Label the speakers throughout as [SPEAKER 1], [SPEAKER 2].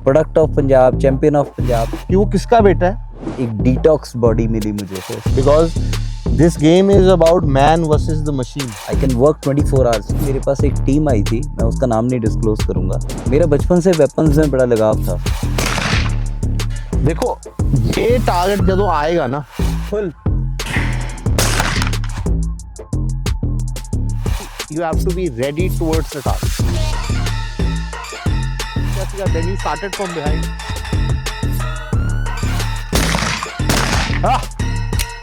[SPEAKER 1] Product of Punjab, champion of Punjab.
[SPEAKER 2] कि वो किसका बेटा है?
[SPEAKER 1] एक डिटॉक्स बॉडी मिली मुझे।
[SPEAKER 2] Because this game is about man versus the machine.
[SPEAKER 1] I can work 24 hours. मेरे पास एक टीम आई थी, मैं उसका नाम नहीं डिस्क्लोज करूंगा। मेरा बचपन से वेपन्स में बड़ा लगाव था।
[SPEAKER 2] देखो ये टारगेट जब आएगा ना
[SPEAKER 1] full,
[SPEAKER 2] you have to be ready towards the target. Then you started from behind.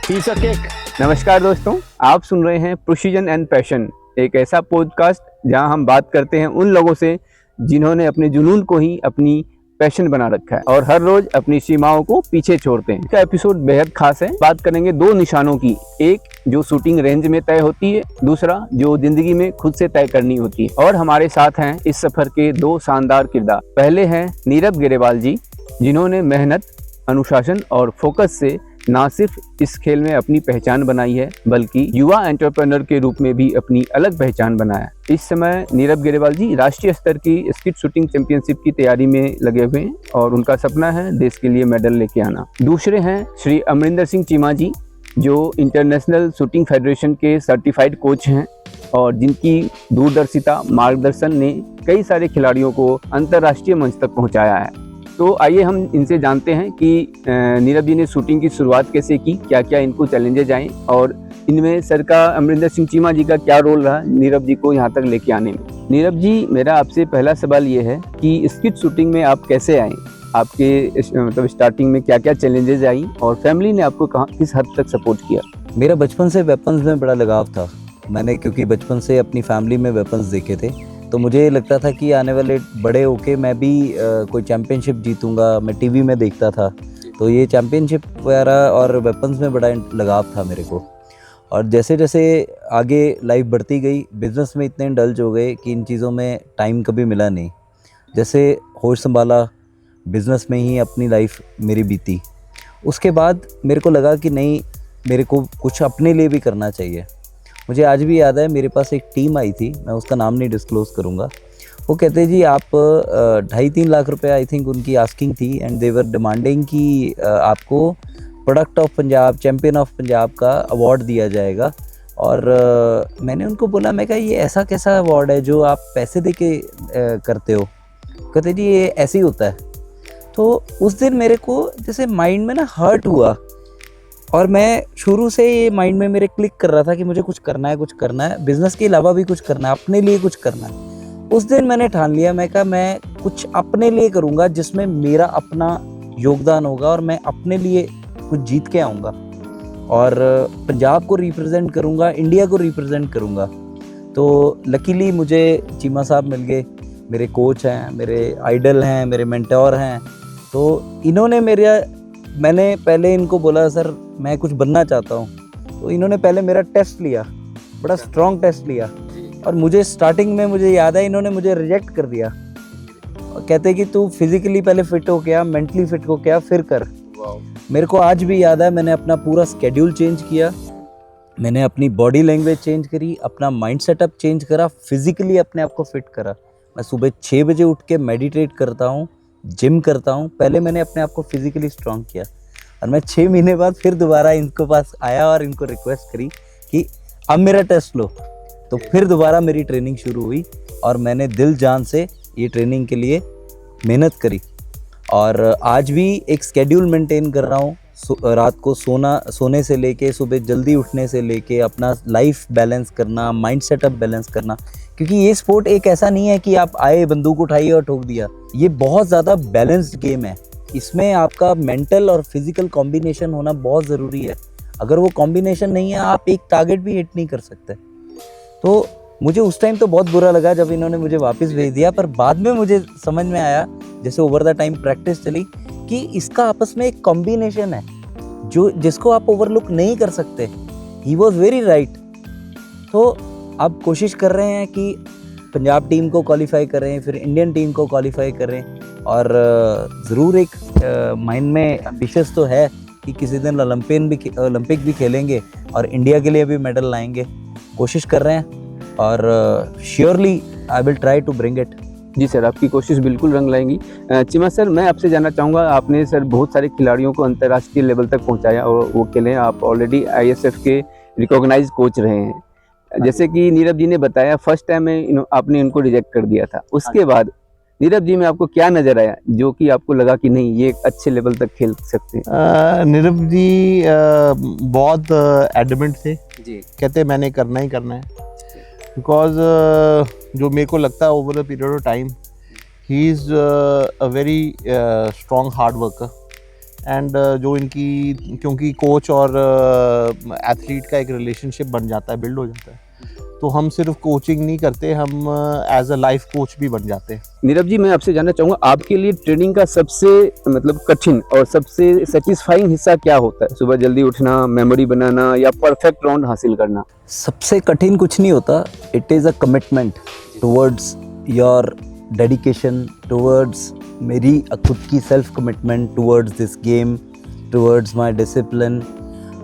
[SPEAKER 2] Piece of cake.
[SPEAKER 3] नमस्कार दोस्तों, आप सुन रहे हैं प्रोसीजन एंड पैशन, एक ऐसा पॉडकास्ट जहां हम बात करते हैं उन लोगों से जिन्होंने अपने जुनून को ही अपनी पैशन बना रखा है और हर रोज अपनी सीमाओं को पीछे छोड़ते हैं। इसका एपिसोड बेहद खास है। बात करेंगे दो निशानों की, एक जो शूटिंग रेंज में तय होती है, दूसरा जो जिंदगी में खुद से तय करनी होती है। और हमारे साथ हैं इस सफर के दो शानदार किरदार। पहले हैं नीरव ग्रेवाल जी, जिन्होंने मेहनत, अनुशासन और फोकस से ना सिर्फ इस खेल में अपनी पहचान बनाई है, बल्कि युवा एंटरप्रेन्योर के रूप में भी अपनी अलग पहचान बनाया। इस समय नीरव ग्रेवाल जी राष्ट्रीय स्तर की स्किट शूटिंग चैंपियनशिप की तैयारी में लगे हुए हैं और उनका सपना है देश के लिए मेडल लेके आना। दूसरे हैं श्री अमरिंदर सिंह चीमा जी, जो इंटरनेशनल शूटिंग फेडरेशन के सर्टिफाइड कोच हैं और जिनकी दूरदर्शिता मार्गदर्शन ने कई सारे खिलाड़ियों को अंतर्राष्ट्रीय मंच तक पहुंचाया है। तो आइए हम इनसे जानते हैं कि नीरव जी ने शूटिंग की शुरुआत कैसे की, क्या क्या इनको चैलेंजेज आए और इनमें सर का, अमरिंदर सिंह चीमा जी का क्या रोल रहा नीरव जी को यहाँ तक लेके आने में। नीरव जी, मेरा आपसे पहला सवाल ये है कि स्किट शूटिंग में आप कैसे आए? आपके मतलब स्टार्टिंग में क्या क्या चैलेंजेज आई और फैमिली ने आपको कहाँ किस हद तक सपोर्ट किया?
[SPEAKER 1] मेरा बचपन से वेपन्स में बड़ा लगाव था। मैंने क्योंकि बचपन से अपनी फैमिली में वेपन्स देखे थे, तो मुझे लगता था कि आने वाले बड़े होके मैं भी कोई चैम्पियनशिप जीतूंगा। मैं टीवी में देखता था, तो ये चैम्पियनशिप वगैरह और वेपन्स में बड़ा लगाव था मेरे को। और जैसे जैसे आगे लाइफ बढ़ती गई, बिज़नेस में इतने इंडल्ज हो गए कि इन चीज़ों में टाइम कभी मिला नहीं। जैसे होश संभाला, बिज़नेस में ही अपनी लाइफ मेरी बीती। उसके बाद मेरे को लगा कि नहीं, मेरे को कुछ अपने लिए भी करना चाहिए। मुझे आज भी याद है, मेरे पास एक टीम आई थी, मैं उसका नाम नहीं डिस्क्लोज़ करूँगा। वो कहते जी आप 2.5-3 लाख रुपए आई थिंक उनकी आस्किंग थी, एंड दे वर डिमांडिंग कि आपको product of Punjab, champion of Punjab का अवार्ड दिया जाएगा। और मैंने उनको बोला, मैं कहा ये ऐसा कैसा अवार्ड है जो आप पैसे दे के करते हो? कहते जी ये ऐसे ही होता है। तो उस दिन मेरे को जैसे माइंड में ना हर्ट हुआ, और मैं शुरू से ये माइंड में मेरे क्लिक कर रहा था कि मुझे कुछ करना है, कुछ करना है, बिज़नेस के अलावा भी कुछ करना है, अपने लिए कुछ करना है। उस दिन मैंने ठान लिया, मैं कहा मैं कुछ अपने लिए करूँगा जिसमें मेरा अपना योगदान होगा और मैं अपने लिए कुछ जीत के आऊँगा और पंजाब को रिप्रेजेंट करूँगा, इंडिया को रिप्रेजेंट करूँगा। तो लकीली मुझे चीमा साहब मिल गए, मेरे कोच हैं, मेरे आइडल हैं, मेरे मेंटोर हैं। तो इन्होंने मैंने पहले इनको बोला सर मैं कुछ बनना चाहता हूँ, तो इन्होंने पहले मेरा टेस्ट लिया, बड़ा स्ट्रॉन्ग टेस्ट लिया। और मुझे स्टार्टिंग में मुझे याद है इन्होंने मुझे रिजेक्ट कर दिया और कहते कि तू फिजिकली पहले फिट हो गया, मेंटली फिट हो गया, फिर कर। मेरे को आज भी याद है, मैंने अपना पूरा स्केड्यूल चेंज किया, मैंने अपनी बॉडी लैंग्वेज चेंज करी, अपना माइंड सेटअप चेंज करा, फिजिकली अपने आप को फिट करा। मैं सुबह 6 बजे उठ के मेडिटेट करता हूँ, जिम करता हूँ। पहले मैंने अपने आप को फिजिकली स्ट्रॉन्ग किया और मैं 6 महीने बाद फिर दोबारा इनको पास आया और इनको रिक्वेस्ट करी कि अब मेरा टेस्ट लो। तो फिर दोबारा मेरी ट्रेनिंग शुरू हुई और मैंने दिल जान से ये ट्रेनिंग के लिए मेहनत करी और आज भी एक स्केड्यूल मेंटेन कर रहा हूँ। रात को सोने से लेके सुबह जल्दी उठने से लेके अपना लाइफ बैलेंस करना, माइंड सेटअप बैलेंस करना, क्योंकि ये स्पोर्ट एक ऐसा नहीं है कि आप आए, बंदूक उठाई और ठोक दिया। ये बहुत ज़्यादा बैलेंस्ड गेम है। इसमें आपका मेंटल और फिजिकल कॉम्बिनेशन होना बहुत ज़रूरी है। अगर वो कॉम्बिनेशन नहीं है, आप एक टारगेट भी हिट नहीं कर सकते। तो मुझे उस टाइम तो बहुत बुरा लगा जब इन्होंने मुझे वापस भेज दिया, पर बाद में मुझे समझ में आया, जैसे ओवर द टाइम प्रैक्टिस चली, कि इसका आपस में एक कॉम्बिनेशन है जो जिसको आप ओवरलुक नहीं कर सकते। He was very right. तो अब कोशिश कर रहे हैं कि पंजाब टीम को क्वालिफाई करें, फिर इंडियन टीम को क्वालिफाई करें, और ज़रूर एक माइंड में एम्बिशियस तो है कि किसी दिन ओलंपिक भी खेलेंगे और इंडिया के लिए भी मेडल लाएंगे। कोशिश कर रहे हैं और surely I will try to bring it.
[SPEAKER 3] जी सर, आपकी कोशिश बिल्कुल रंग लाएंगी। चिमा सर, मैं आपसे जानना चाहूँगा, आपने सर बहुत सारे खिलाड़ियों को अंतर्राष्ट्रीय लेवल तक पहुँचाया और वो खेले हैं, आप ऑलरेडी आईएसएफ के रिकॉग्नाइज कोच रहे हैं। जैसे कि नीरव जी ने बताया, फर्स्ट टाइम में आपने इनको रिजेक्ट कर दिया था, उसके बाद नीरव जी में आपको क्या नज़र आया जो कि आपको लगा कि नहीं ये एक अच्छे लेवल तक खेल सकते हैं?
[SPEAKER 2] नीरव जी बहुत एडमेंट थे,
[SPEAKER 3] जी
[SPEAKER 2] कहते मैंने करना ही करना है, बिकॉज जो मेरे को लगता है over the period of time he is a very strong hard worker and जो इनकी, क्योंकि कोच और एथलीट का एक रिलेशनशिप बन जाता है, बिल्ड हो जाता है, तो हम सिर्फ कोचिंग नहीं करते, हम एज अ लाइफ कोच भी बन जाते हैं।
[SPEAKER 3] नीरव जी, मैं आपसे जानना चाहूँगा, आपके लिए ट्रेनिंग का सबसे मतलब कठिन और सबसे सेटिस्फाइंग हिस्सा क्या होता है? सुबह जल्दी उठना, मेमोरी बनाना या परफेक्ट राउंड हासिल करना?
[SPEAKER 1] सबसे कठिन कुछ नहीं होता, it is a commitment towards your dedication, towards मेरी खुद की self commitment towards this game, towards my discipline,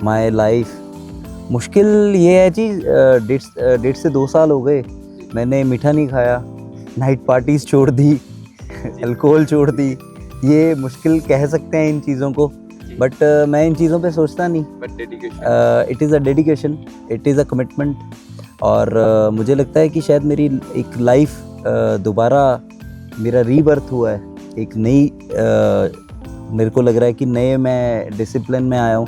[SPEAKER 1] my life. मुश्किल ये है जी, 1.5 से 2 साल हो गए मैंने मीठा नहीं खाया, नाइट पार्टीज छोड़ दी, अल्कोहल छोड़ दी। ये मुश्किल कह सकते हैं इन चीज़ों को, बट मैं इन चीज़ों पे सोचता नहीं। It is a dedication, it is a commitment. और मुझे लगता है कि शायद मेरी एक लाइफ दोबारा मेरा रीबर्थ हुआ है, एक नई मेरे को लग रहा है कि नए मैं डिसिप्लिन में आया हूँ।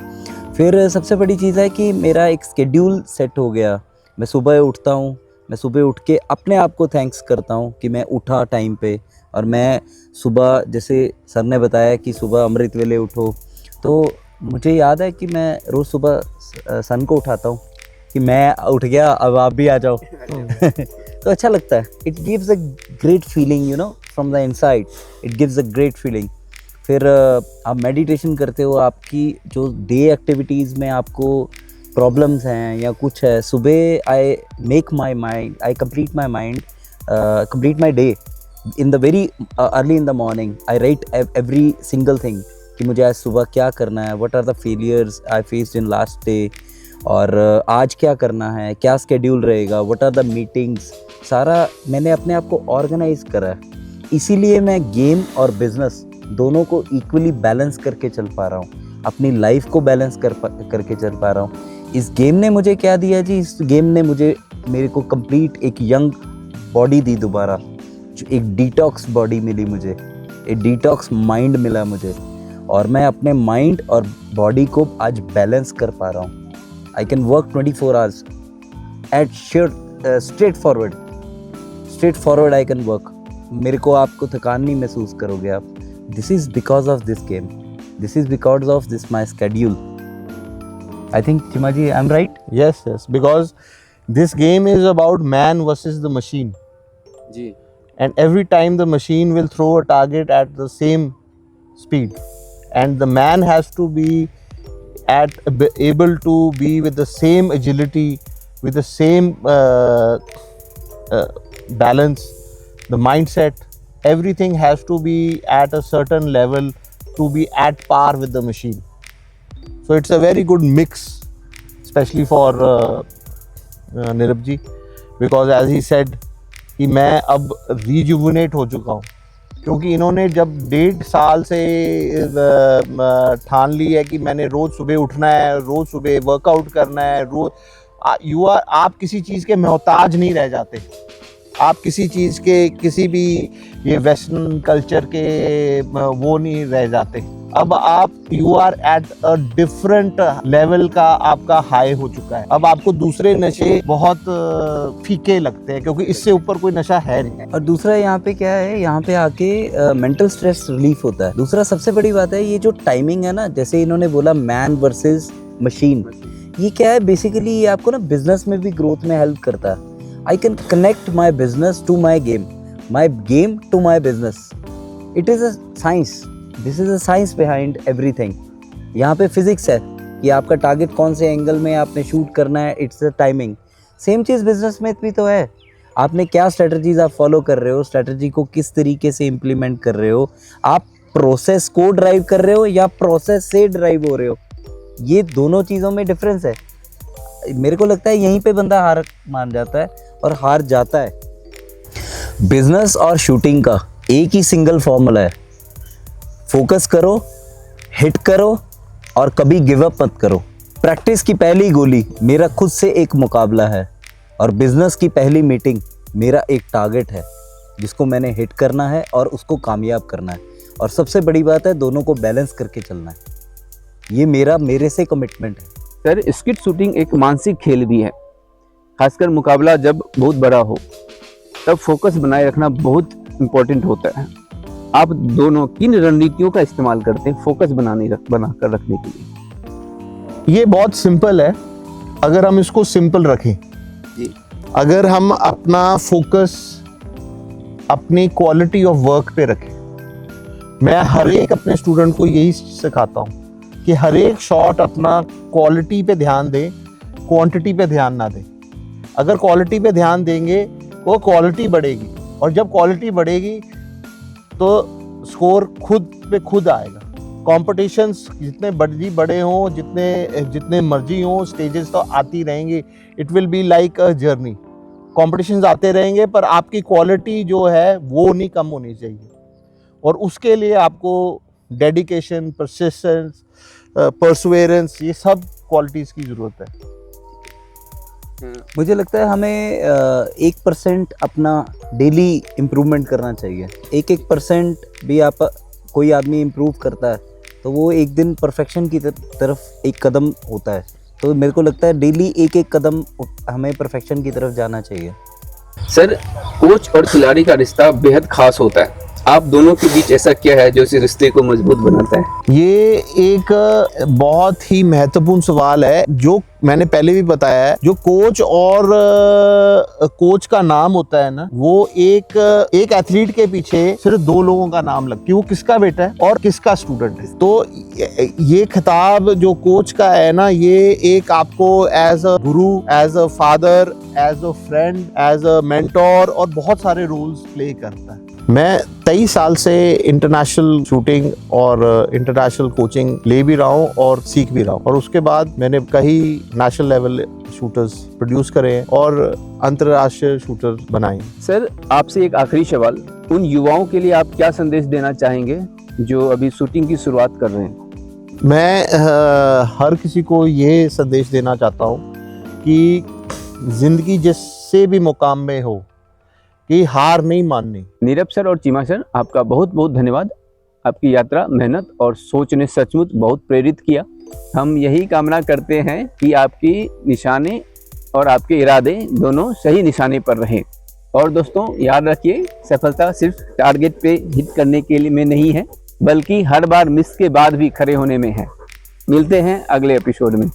[SPEAKER 1] फिर सबसे बड़ी चीज़ है कि मेरा एक स्केड्यूल सेट हो गया। मैं सुबह उठता हूँ, मैं सुबह उठ के अपने आप को थैंक्स करता हूँ कि मैं उठा टाइम पे। और मैं सुबह, जैसे सर ने बताया कि सुबह अमृत वेले उठो, तो मुझे याद है कि मैं रोज़ सुबह सन को उठाता हूँ कि मैं उठ गया, अब आप भी आ जाओ। तो अच्छा लगता है, it gives a great feeling, you know, from the inside, it gives a great feeling. फिर आप मेडिटेशन करते हो, आपकी जो डे एक्टिविटीज़ में आपको प्रॉब्लम्स हैं या कुछ है, सुबह I make my mind, I complete my mind, complete my day in the very early in the morning. I write every single thing कि मुझे आज सुबह क्या करना है, what are the failures I faced in last day, और आज क्या करना है, क्या स्केड्यूल रहेगा, व्हाट आर द मीटिंग्स, सारा मैंने अपने आप को ऑर्गेनाइज करा है। इसीलिए मैं गेम और बिजनेस दोनों को इक्वली बैलेंस करके चल पा रहा हूँ, अपनी लाइफ को बैलेंस करके चल पा रहा हूँ। इस गेम ने मुझे क्या दिया जी, इस गेम ने मेरे को कंप्लीट एक यंग बॉडी दी दोबारा, एक डिटॉक्स बॉडी मिली मुझे, एक डिटॉक्स माइंड मिला मुझे, और मैं अपने माइंड और बॉडी को आज बैलेंस कर पा रहा हूँ। I can work 24 hours at straight forward I can work. मेरे को आपको थकान नहीं महसूस करोगे आप। This is because of this game. This is because of this my schedule. I think, Chimaji, I'm right?
[SPEAKER 2] Yes, because this game is about man versus the machine.
[SPEAKER 3] Ji
[SPEAKER 2] And every time the machine will throw a target at the same speed, and the man has to be able to be with the same agility, with the same balance, the mindset. Everything has to be at a certain level to be at par with the machine. So it's a very good mix, especially for Nirav ji, because as he said कि मैं अब rejuvenate हो चुका हूँ, क्योंकि इन्होंने जब 1.5 साल से ठान ली है कि मैंने रोज़ सुबह उठना है, रोज़ सुबह वर्कआउट करना है, रोज़ आप किसी चीज़ के मोहताज नहीं रह जाते, आप किसी चीज़ के, किसी भी ये वेस्टर्न कल्चर के वो नहीं रह जाते। अब आप you are at a different level का आपका हाई हो चुका है। अब आपको दूसरे नशे बहुत फीके लगते हैं, क्योंकि इससे ऊपर कोई नशा है नहीं।
[SPEAKER 1] और दूसरा यहाँ पे क्या है, यहाँ पे आके मेंटल स्ट्रेस रिलीफ होता है। दूसरा सबसे बड़ी बात है, ये जो टाइमिंग है ना, जैसे इन्होंने बोला मैन वर्सेस मशीन, ये क्या है बेसिकली, ये आपको ना बिजनेस में भी ग्रोथ में हेल्प करता है। I can connect my business to my game to my business. It is a science. This is a science behind everything. यहाँ पे फिजिक्स है कि आपका टारगेट कौन से एंगल में आपने शूट करना है, it's a timing. Same cheese business में भी तो है, आपने क्या स्ट्रेटजीज आप फॉलो कर रहे हो, स्ट्रेटजी को किस तरीके से इम्प्लीमेंट कर रहे हो, आप प्रोसेस को ड्राइव कर रहे हो या प्रोसेस से ड्राइव हो रहे हो, ये दोनों चीज़ों में डिफरेंस है। मेरे को लगता है यहीं पे बंदा हार मान जाता है और हार जाता है। बिजनेस और शूटिंग का एक ही सिंगल फॉर्मूला है, फोकस करो, हिट करो और कभी गिव अप मत करो। प्रैक्टिस की पहली गोली मेरा खुद से एक मुकाबला है और बिजनेस की पहली मीटिंग मेरा एक टारगेट है जिसको मैंने हिट करना है और उसको कामयाब करना है। और सबसे बड़ी बात है, दोनों को बैलेंस करके चलना है। ये मेरे से कमिटमेंट है।
[SPEAKER 3] सर, स्किट शूटिंग एक मानसिक खेल भी है, खासकर मुकाबला जब बहुत बड़ा हो तब फोकस बनाए रखना बहुत इम्पोर्टेंट होता है। आप दोनों किन रणनीतियों का इस्तेमाल करते हैं फोकस बनाकर रखने के लिए?
[SPEAKER 2] ये बहुत सिंपल है, अगर हम इसको सिंपल रखें
[SPEAKER 3] जी।
[SPEAKER 2] अगर हम अपना फोकस अपनी क्वालिटी ऑफ वर्क पे रखें, मैं हर एक अपने स्टूडेंट को यही सिखाता हूँ कि हर एक शॉट अपना क्वालिटी पे ध्यान दें, क्वांटिटी पे ध्यान ना दें। अगर क्वालिटी पे ध्यान देंगे वो क्वालिटी बढ़ेगी, और जब क्वालिटी बढ़ेगी तो स्कोर खुद पे खुद आएगा। कॉम्पिटिशन्स जितने बड़े हों, जितने मर्जी हों, स्टेजेस तो आती रहेंगी। It will be like a journey. Competitions आते रहेंगे पर आपकी क्वालिटी जो है वो नहीं कम होनी चाहिए, और उसके लिए आपको डेडिकेशन, परसिस्टेंस, परसुवेरेंस, ये सब क्वालिटीज़ की ज़रूरत है।
[SPEAKER 1] मुझे लगता है हमें 1% अपना डेली इम्प्रूवमेंट करना चाहिए। 1% भी आप कोई आदमी इम्प्रूव करता है तो वो एक दिन परफेक्शन की तरफ एक कदम होता है। तो मेरे को लगता है डेली एक कदम हमें परफेक्शन की तरफ जाना चाहिए।
[SPEAKER 3] सर, कोच और खिलाड़ी का रिश्ता बेहद खास होता है। आप दोनों के बीच ऐसा क्या है जो इस रिश्ते को मजबूत बनाता है?
[SPEAKER 2] ये एक बहुत ही महत्वपूर्ण सवाल है, जो मैंने पहले भी बताया है। जो कोच और कोच का नाम होता है ना, वो एक एथलीट के पीछे सिर्फ दो लोगों का नाम लगता है कि वो किसका बेटा है और किसका स्टूडेंट है। तो ये खिताब जो कोच का है ना, ये एक आपको as a guru, as a father, as a friend, as a mentor और बहुत सारे रोल्स प्ले करता है। मैं 23 साल से इंटरनेशनल शूटिंग और इंटरनेशनल कोचिंग ले भी रहा हूँ और सीख भी रहा हूँ, और उसके बाद मैंने कई नेशनल लेवल शूटर्स प्रोड्यूस करे हैं और अंतर्राष्ट्रीय शूटर्स बनाए।
[SPEAKER 3] सर, आपसे एक आखिरी सवाल, उन युवाओं के लिए आप क्या संदेश देना चाहेंगे जो अभी शूटिंग की शुरुआत कर रहे हैं?
[SPEAKER 2] मैं हर किसी को ये संदेश देना चाहता हूँ कि जिंदगी जिससे भी मुकाम में हो कि हार नहीं माननी।
[SPEAKER 3] नीरव सर और चीमा सर, आपका बहुत बहुत धन्यवाद। आपकी यात्रा, मेहनत और सोच ने सचमुच बहुत प्रेरित किया। हम यही कामना करते हैं कि आपकी निशाने और आपके इरादे दोनों सही निशाने पर रहें। और दोस्तों, याद रखिए, सफलता सिर्फ टारगेट पे हिट करने के लिए में नहीं है, बल्कि हर बार मिस के बाद भी खड़े होने में है। मिलते हैं अगले एपिसोड में।